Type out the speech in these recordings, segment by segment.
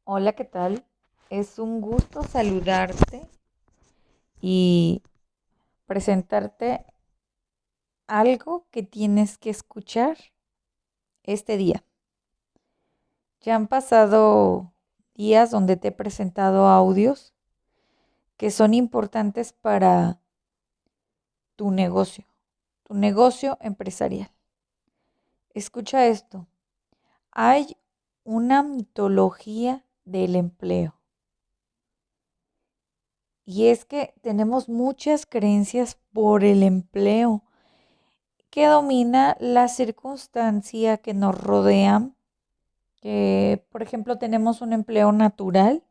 Hola, ¿qué tal? Es un gusto saludarte y presentarte algo que tienes que escuchar este día. Ya han pasado días donde te he presentado audios que son importantes para tu negocio empresarial. Escucha esto. Hay una mitología del empleo. Y es que tenemos muchas creencias por el empleo que domina la circunstancia que nos rodea, que por ejemplo tenemos un empleo natural,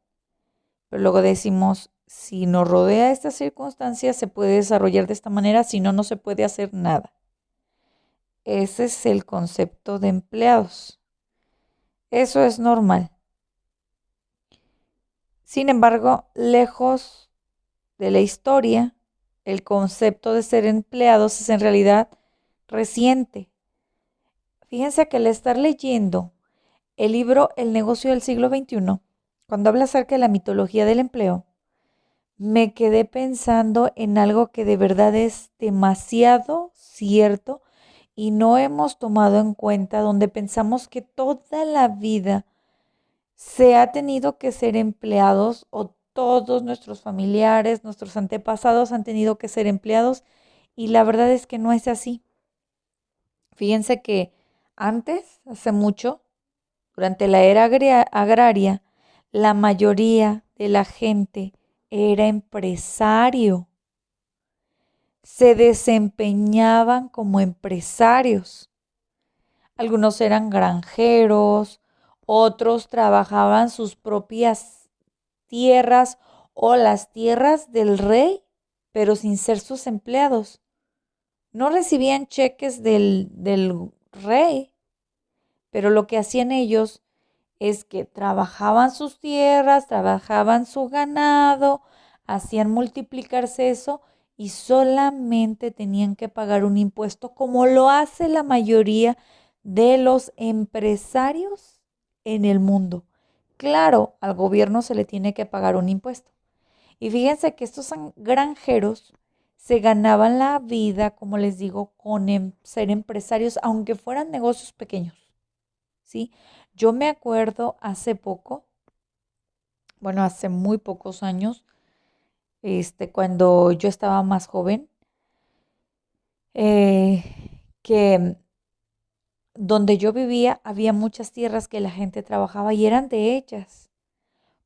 pero luego decimos, si nos rodea esta circunstancia se puede desarrollar de esta manera, si no, no se puede hacer nada. Ese es el concepto de empleados. Eso es normal. Sin embargo, lejos de la historia, el concepto de ser empleados es en realidad reciente. Fíjense que al estar leyendo el libro El negocio del siglo XXI, cuando habla acerca de la mitología del empleo, me quedé pensando en algo que de verdad es demasiado cierto y no hemos tomado en cuenta, donde pensamos que toda la vida se ha tenido que ser empleados o todos nuestros familiares, nuestros antepasados han tenido que ser empleados y la verdad es que no es así. Fíjense que antes, hace mucho, durante la era agraria, la mayoría de la gente era empresario, se desempeñaban como empresarios. Algunos eran granjeros, otros trabajaban sus propias tierras o las tierras del rey, pero sin ser sus empleados. No recibían cheques del rey, pero lo que hacían ellos es que trabajaban sus tierras, trabajaban su ganado, hacían multiplicarse eso y solamente tenían que pagar un impuesto como lo hace la mayoría de los empresarios en el mundo. Claro, al gobierno se le tiene que pagar un impuesto. Y fíjense que estos granjeros se ganaban la vida, como les digo, con ser empresarios, aunque fueran negocios pequeños. ¿Sí? Yo me acuerdo hace poco, bueno, hace muy pocos años, cuando yo estaba más joven, eh, que donde yo vivía había muchas tierras que la gente trabajaba y eran de ellas.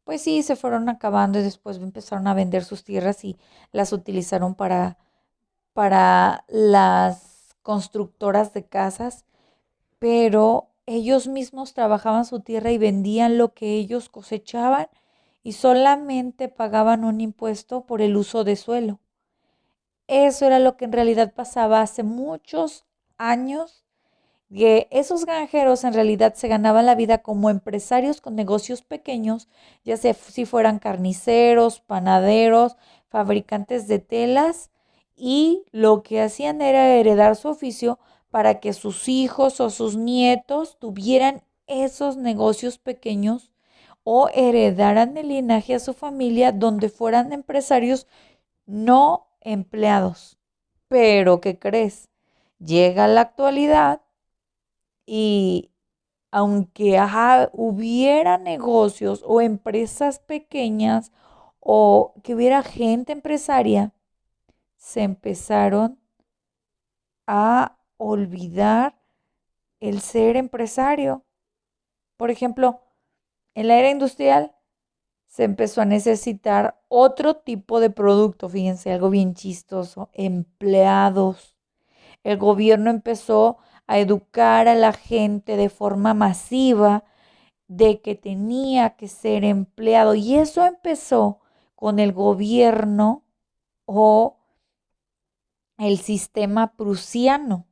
Pues sí, se fueron acabando y después empezaron a vender sus tierras y las utilizaron para las constructoras de casas, pero ellos mismos trabajaban su tierra y vendían lo que ellos cosechaban y solamente pagaban un impuesto por el uso de suelo. Eso era lo que en realidad pasaba hace muchos años, que esos granjeros en realidad se ganaban la vida como empresarios con negocios pequeños, ya sea si fueran carniceros, panaderos, fabricantes de telas, y lo que hacían era heredar su oficio para que sus hijos o sus nietos tuvieran esos negocios pequeños o heredaran el linaje a su familia donde fueran empresarios no empleados. Pero, ¿qué crees? Llega la actualidad y aunque hubiera negocios o empresas pequeñas o que hubiera gente empresaria, se empezaron a olvidar el ser empresario. Por ejemplo, en la era industrial se empezó a necesitar otro tipo de producto, fíjense, algo bien chistoso, empleados. El gobierno empezó a educar a la gente de forma masiva de que tenía que ser empleado. Y eso empezó con el gobierno o el sistema prusiano,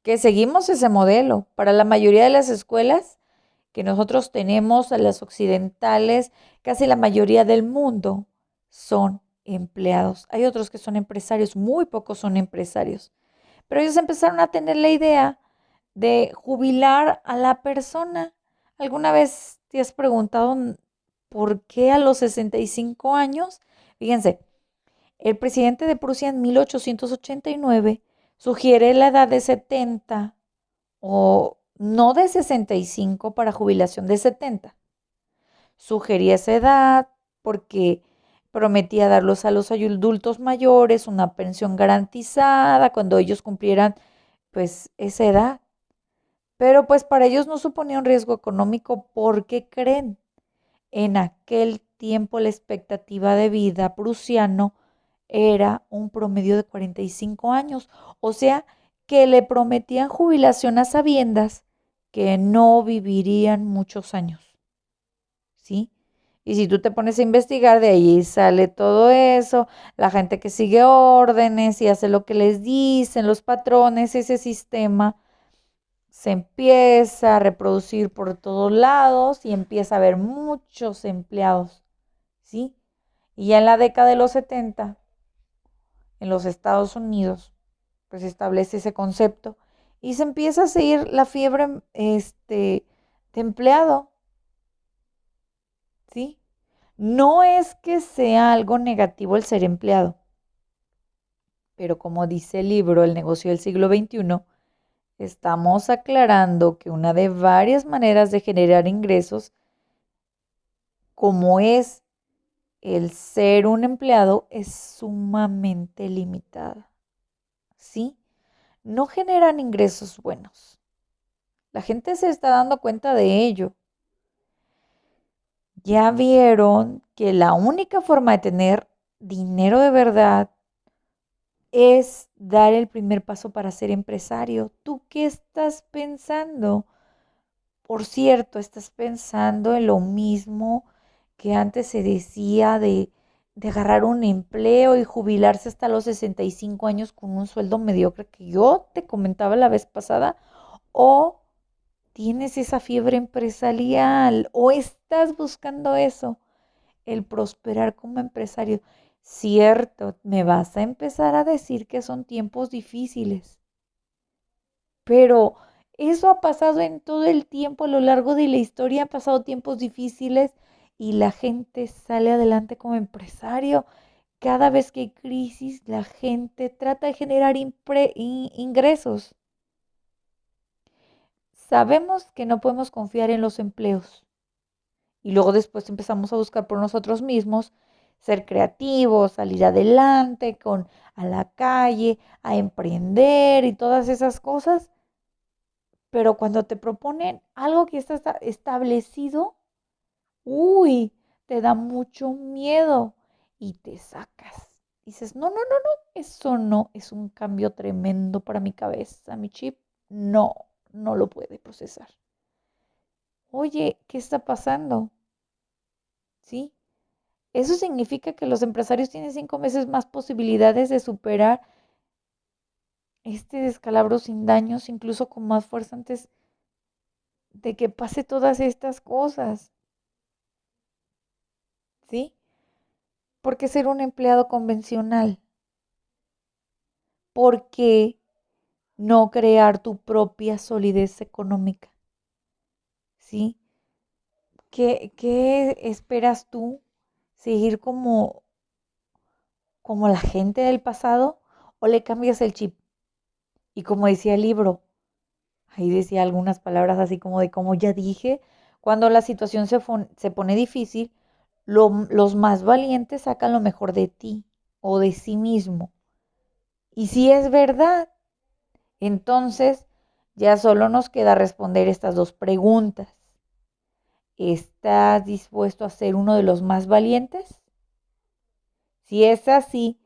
que seguimos ese modelo. Para la mayoría de las escuelas que nosotros tenemos, a las occidentales, casi la mayoría del mundo son empleados. Hay otros que son empresarios, muy pocos son empresarios. Pero ellos empezaron a tener la idea de jubilar a la persona. ¿Alguna vez te has preguntado por qué a los 65 años? Fíjense, el presidente de Prusia en 1889 sugiere la edad de 70 o no de 65 para jubilación de 70. Sugería esa edad porque prometía darlos a los adultos mayores una pensión garantizada cuando ellos cumplieran pues esa edad. Pero pues para ellos no suponía un riesgo económico porque creen en aquel tiempo la expectativa de vida prusiano era un promedio de 45 años, o sea que le prometían jubilación a sabiendas que no vivirían muchos años, ¿sí? Y si tú te pones a investigar, de ahí sale todo eso, la gente que sigue órdenes y hace lo que les dicen los patrones, ese sistema se empieza a reproducir por todos lados y empieza a haber muchos empleados, ¿sí? Y ya en la década de los 70, en los Estados Unidos, pues se establece ese concepto y se empieza a seguir la fiebre de empleado, ¿sí? No es que sea algo negativo el ser empleado, pero como dice el libro El negocio del siglo XXI, estamos aclarando que una de varias maneras de generar ingresos, como es el ser un empleado, es sumamente limitada, ¿sí? No generan ingresos buenos. La gente se está dando cuenta de ello. Ya vieron que la única forma de tener dinero de verdad es dar el primer paso para ser empresario. ¿Tú qué estás pensando? Por cierto, estás pensando en lo mismo que antes se decía de agarrar un empleo y jubilarse hasta los 65 años con un sueldo mediocre que yo te comentaba la vez pasada, o tienes esa fiebre empresarial o estás buscando eso, el prosperar como empresario. Cierto, me vas a empezar a decir que son tiempos difíciles, pero eso ha pasado en todo el tiempo, a lo largo de la historia han pasado tiempos difíciles y la gente sale adelante como empresario. Cada vez que hay crisis, la gente trata de generar ingresos. Sabemos que no podemos confiar en los empleos y luego después empezamos a buscar por nosotros mismos, ser creativos, salir adelante, con a la calle, a emprender y todas esas cosas. Pero cuando te proponen algo que está establecido, uy, te da mucho miedo y te sacas. Dices, no, no, no, no, eso no es un cambio tremendo para mi cabeza, mi chip. No, no lo puede procesar. Oye, ¿qué está pasando? ¿Sí? Eso significa que los empresarios tienen 5 veces más posibilidades de superar este descalabro sin daños, incluso con más fuerza antes de que pase todas estas cosas, ¿sí? ¿Por qué ser un empleado convencional? ¿Por qué no crear tu propia solidez económica? ¿Sí? ¿Qué esperas tú? ¿Seguir como la gente del pasado o le cambias el chip? Y como decía el libro, ahí decía algunas palabras así como de como ya dije, cuando la situación se pone difícil, los más valientes sacan lo mejor de ti o de sí mismo. Y si es verdad, entonces ya solo nos queda responder estas dos preguntas. ¿Estás dispuesto a ser uno de los más valientes? Si es así,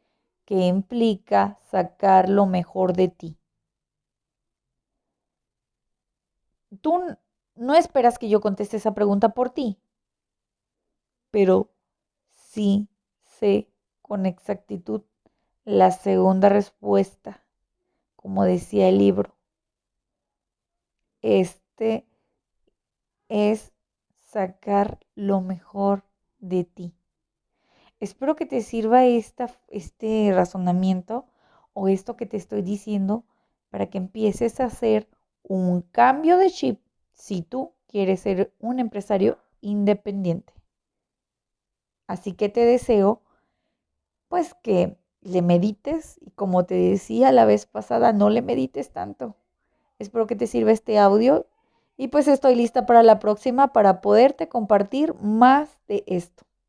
¿qué implica sacar lo mejor de ti? Tú no esperas que yo conteste esa pregunta por ti, pero sí sé con exactitud la segunda respuesta, como decía el libro. Este es sacar lo mejor de ti. Espero que te sirva este razonamiento o esto que te estoy diciendo para que empieces a hacer un cambio de chip si tú quieres ser un empresario independiente. Así que te deseo, pues, que le medites y como te decía la vez pasada, no le medites tanto. Espero que te sirva este audio y pues estoy lista para la próxima para poderte compartir más de esto.